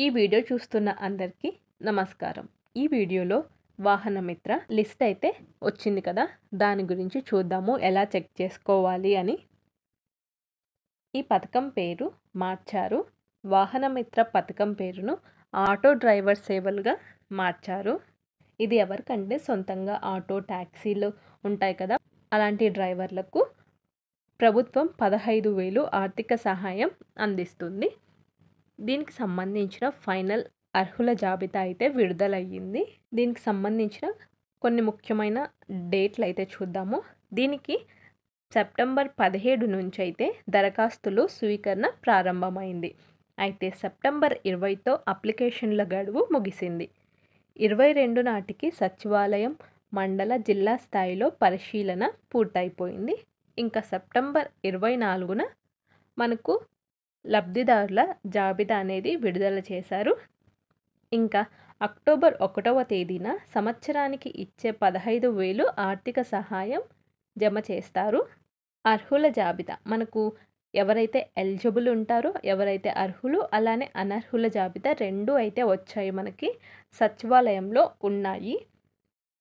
ఈ వీడియో చూస్తున్న అందరికీ నమస్కారం. ఈ వీడియోలో వాహన మిత్ర లిస్ట్ అయితే వచ్చింది కదా, దాని గురించి చూద్దాము ఎలా చెక్ చేసుకోవాలి అని. ఈ పథకం పేరు మార్చారు. వాహన మిత్ర పథకం పేరును ఆటో డ్రైవర్ సేవలుగా మార్చారు. ఇది ఎవరికంటే సొంతంగా ఆటో ట్యాక్సీలు ఉంటాయి కదా, అలాంటి డ్రైవర్లకు ప్రభుత్వం 15,000 ఆర్థిక సహాయం అందిస్తుంది. దీనికి సంబంధించిన ఫైనల్ అర్హుల జాబితా అయితే విడుదలయ్యింది. దీనికి సంబంధించిన కొన్ని ముఖ్యమైన డేట్లు అయితే చూద్దాము. దీనికి సెప్టెంబర్ 17 నుంచి అయితే దరఖాస్తులు స్వీకరణ ప్రారంభమైంది. అయితే సెప్టెంబర్ 20తో అప్లికేషన్ల గడువు ముగిసింది. 22 నాటికి సచివాలయం, మండల, జిల్లా స్థాయిలో పరిశీలన పూర్తయిపోయింది. ఇంకా సెప్టెంబర్ 24న మనకు లబ్ధిదారుల జాబితా అనేది విడుదల చేశారు. ఇంకా అక్టోబర్ 1వ తేదీన సంవత్సరానికి ఇచ్చే 15,000 ఆర్థిక సహాయం జమ చేస్తారు. అర్హుల జాబితా మనకు ఎవరైతే ఎలిజిబుల్ ఉంటారో, ఎవరైతే అర్హులు, అలానే అనర్హుల జాబితా రెండు అయితే వచ్చాయి. మనకి సచివాలయంలో ఉన్నాయి.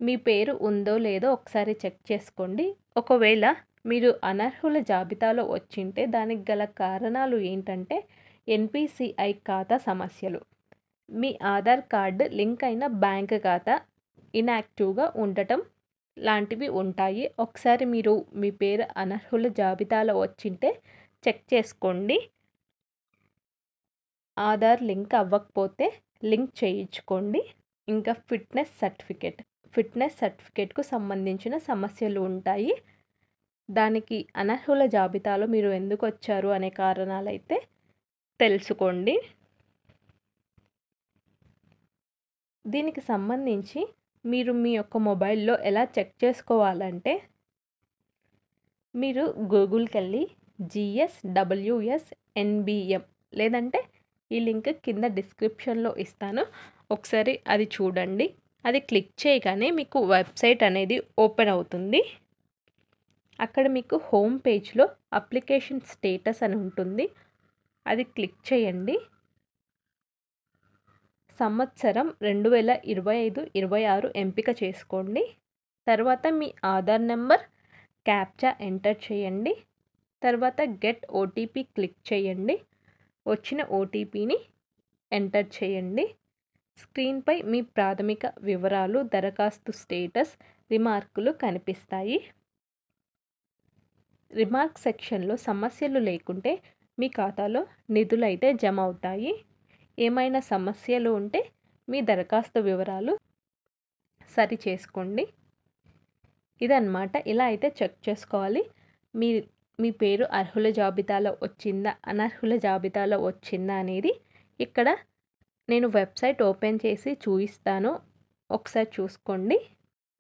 మీ పేరు ఉందో లేదో ఒకసారి చెక్ చేసుకోండి. ఒకవేళ మీరు అనర్హుల జాబితాలో వచ్చింటే దానికి గల కారణాలు ఏంటంటే ఎన్పిసిఐ ఖాతా సమస్యలు, మీ ఆధార్ కార్డు లింక్ అయిన బ్యాంక్ ఖాతా ఇన్యాక్టివ్గా ఉండటం లాంటివి ఉంటాయి. ఒకసారి మీరు మీ పేరు అనర్హుల జాబితాలో వచ్చింటే చెక్ చేసుకోండి. ఆధార్ లింక్ అవ్వకపోతే లింక్ చేయించుకోండి. ఇంకా ఫిట్నెస్ సర్టిఫికేట్కు సంబంధించిన సమస్యలు ఉంటాయి. దానికి అనర్హుల జాబితాలో మీరు ఎందుకు వచ్చారు అనే కారణాలు అయితే తెలుసుకోండి. దీనికి సంబంధించి మీరు మీ యొక్క మొబైల్లో ఎలా చెక్ చేసుకోవాలంటే, మీరు గూగుల్కి వెళ్ళి GSWSNBM లేదంటే ఈ లింక్ కింద డిస్క్రిప్షన్లో ఇస్తాను, ఒకసారి అది చూడండి. అది క్లిక్ చేయగానే మీకు వెబ్సైట్ అనేది ఓపెన్ అవుతుంది. అక్కడ మీకు హోమ్ పేజ్లో అప్లికేషన్ స్టేటస్ అని ఉంటుంది, అది క్లిక్ చేయండి. సంవత్సరం 2025-26 ఎంపిక చేసుకోండి. తర్వాత మీ ఆధార్ నెంబర్, క్యాప్చా ఎంటర్ చేయండి. తర్వాత గెట్ ఓటీపీ క్లిక్ చేయండి. వచ్చిన ఓటీపీని ఎంటర్ చేయండి. స్క్రీన్పై మీ ప్రాథమిక వివరాలు, దరఖాస్తు స్టేటస్, రిమార్కులు కనిపిస్తాయి. రిమార్క్ సెక్షన్లో సమస్యలు లేకుంటే మీ ఖాతాలో నిధులు అయితే జమ అవుతాయి. ఏమైనా సమస్యలు ఉంటే మీ దరఖాస్తు వివరాలు సరి చేసుకోండి. ఇదన్నమాట. ఇలా అయితే చెక్ చేసుకోవాలి. మీ పేరు అర్హుల జాబితాలో వచ్చిందా, అనర్హుల జాబితాలో వచ్చిందా అనేది ఇక్కడ నేను వెబ్సైట్ ఓపెన్ చేసి చూపిస్తాను, ఒకసారి చూసుకోండి.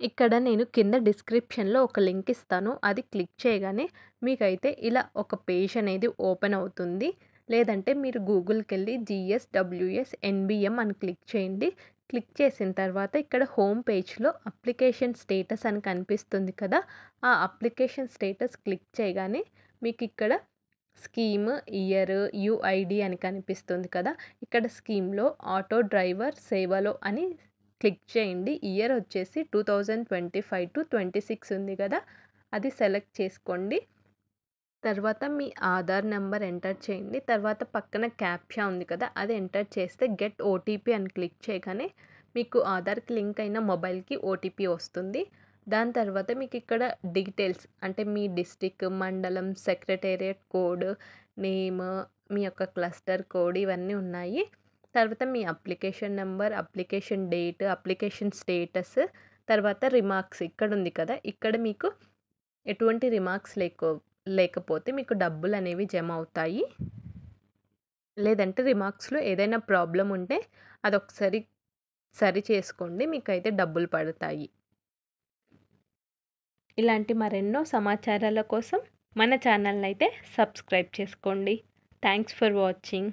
ఇక్కడ నేను కింద డిస్క్రిప్షన్లో ఒక లింక్ ఇస్తాను, అది క్లిక్ చేయగానే మీకైతే ఇలా ఒక పేజ్ అనేది ఓపెన్ అవుతుంది. లేదంటే మీరు గూగుల్కి వెళ్ళి GSWSNBM అని క్లిక్ చేయండి. క్లిక్ చేసిన తర్వాత ఇక్కడ హోమ్ పేజ్లో అప్లికేషన్ స్టేటస్ అని కనిపిస్తుంది కదా, ఆ అప్లికేషన్ స్టేటస్ క్లిక్ చేయగానే మీకు ఇక్కడ స్కీమ్, ఇయర్, యుఐడి అని కనిపిస్తుంది కదా, ఇక్కడ స్కీమ్లో ఆటో డ్రైవర్ సేవలో అని క్లిక్ చేయండి. ఇయర్ వచ్చేసి 2025 to 26 ఉంది కదా, అది సెలెక్ట్ చేసుకోండి. తర్వాత మీ ఆధార్ నెంబర్ ఎంటర్ చేయండి. తర్వాత పక్కన క్యాప్చా ఉంది కదా, అది ఎంటర్ చేస్తే గెట్ ఓటీపీ అని క్లిక్ చేయగానే మీకు ఆధార్కి లింక్ అయిన మొబైల్కి ఓటీపీ వస్తుంది. దాని తర్వాత మీకు ఇక్కడ డీటెయిల్స్ అంటే మీ డిస్ట్రిక్ట్, మండలం, సెక్రటేరియట్ కోడ్, నేమ్, మీ యొక్క క్లస్టర్ కోడ్ ఇవన్నీ ఉన్నాయి. తర్వాత మీ application number, application date, application status, తర్వాత రిమార్క్స్ ఇక్కడ ఉంది కదా, ఇక్కడ మీకు ఎటువంటి రిమార్క్స్ లేకపోతే మీకు డబ్బులు అనేవి జమ అవుతాయి. లేదంటే రిమార్క్స్లో ఏదైనా ప్రాబ్లం ఉంటే అదొకసారి సరి చేసుకోండి, మీకైతే డబ్బులు పడతాయి. ఇలాంటి మరెన్నో సమాచారాల కోసం మన ఛానల్ని అయితే సబ్స్క్రైబ్ చేసుకోండి. Thanks for watching.